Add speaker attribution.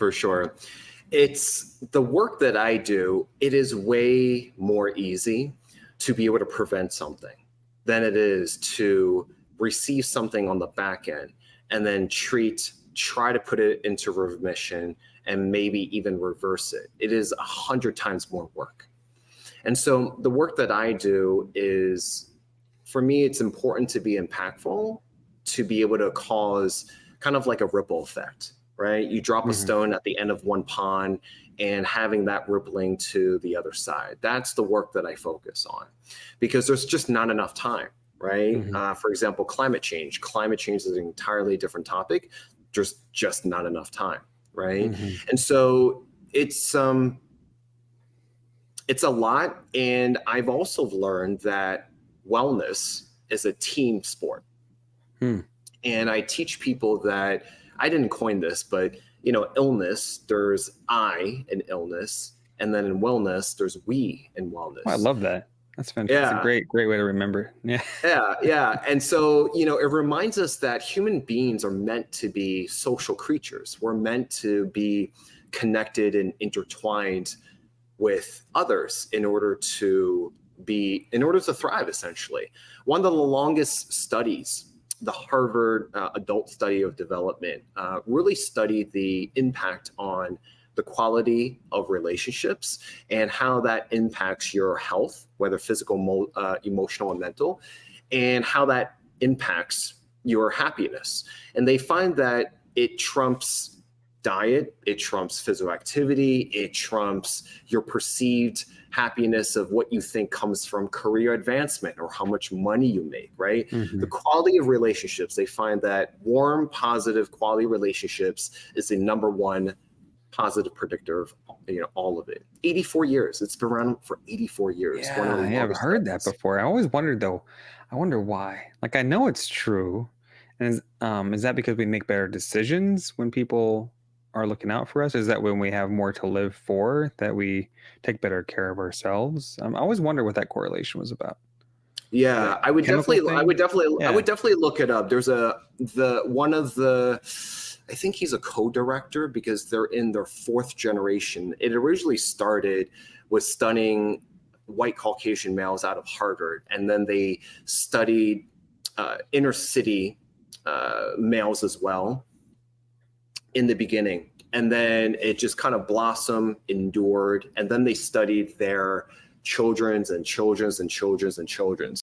Speaker 1: For sure. It's the work that I do, it is way more easy to be able to prevent something than it is to receive something on the back end and then try to put it into remission and maybe even reverse it. It is 100 times more work. And so the work that I do is, for me, it's important to be impactful, to be able to cause kind of like a ripple effect, right? You drop a stone at the end of one pond and having that rippling to the other side. That's the work that I focus on because there's just not enough time, right? For example, climate change. Climate change is an entirely different topic. There's just not enough time, right? And so it's a lot. And I've also learned that wellness is a team sport. And I teach people that I didn't coin this, but illness, there's I in illness, and then in wellness, there's we in wellness.
Speaker 2: Oh, I love that. That's fantastic.
Speaker 1: Yeah.
Speaker 2: Great way to remember. Yeah.
Speaker 1: Yeah. And so, it reminds us that human beings are meant to be social creatures. We're meant to be connected and intertwined with others in order to thrive, essentially. One of the longest studies, the Harvard Adult Study of Development, really studied the impact on the quality of relationships and how that impacts your health, whether physical, emotional, and mental, and how that impacts your happiness. And they find that it trumps diet, it trumps physical activity, it trumps your perceived happiness of what you think comes from career advancement or how much money you make, right? The quality of relationships, they find that warm, positive quality relationships is the number one positive predictor of all of it. 84 years. It's been around for 84 years.
Speaker 2: Yeah, I've heard that before. I always wondered though, I wonder why. Like I know it's true. And is that because we make better decisions when people are looking out for us? Is that when we have more to live for, that we take better care of ourselves? I always wonder what that correlation was about.
Speaker 1: Yeah, I would definitely look it up. There's I think he's a co-director because they're in their fourth generation. It originally started with studying white Caucasian males out of Harvard, and then they studied inner city males as well in the beginning. And then it just kind of blossomed, endured, and then they studied their children's and children's and children's and children's.